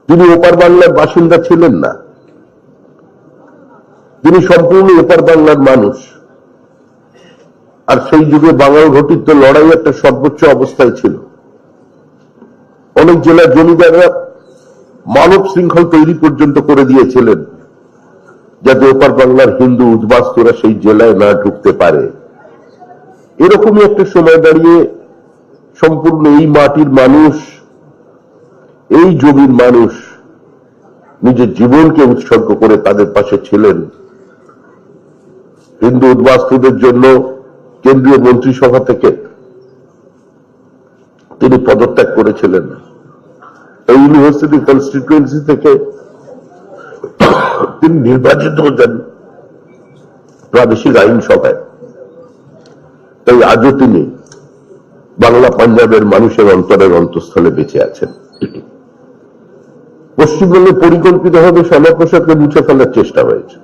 তিনি ওপার বাংলার বাসিন্দা ছিলেন না, তিনি সম্পূর্ণ এপার বাংলার মানুষ। আর সেই যুগে বাঙাল ঘটিত লড়াই একটা সর্বোচ্চ অবস্থায় ছিল। অনেক জেলার জমিদাররা মানব শৃঙ্খল তৈরি পর্যন্ত করে দিয়েছিলেন যাতে ওপার বাংলার হিন্দু উদ্বাস্তুরা সেই জেলায় না ঢুকতে পারে। এরকমই একটা সময় দাঁড়িয়ে সম্পূর্ণ এই মাটির মানুষ, এই জমির মানুষ নিজের জীবনকে উৎসর্গ করে তাদের পাশে ছিলেন। হিন্দু উদ্বাস্তুদের জন্য কেন্দ্রীয় মন্ত্রিসভা থেকে তিনি পদত্যাগ করেছিলেন। এই ইউনিভার্সিটি কনস্টিটিউয়েন্সি থেকে তিনি নির্বাচিত হতেন প্রাদেশিক আইনসভায়। তাই আজও তিনি বাংলা পাঞ্জাবের মানুষের অন্তরের অন্তঃস্থলে বেঁচে আছেন। পশ্চিমবঙ্গে পরিকল্পিতভাবে শ্যামাপ্রসাদকে মুছে ফেলার চেষ্টা হয়েছে।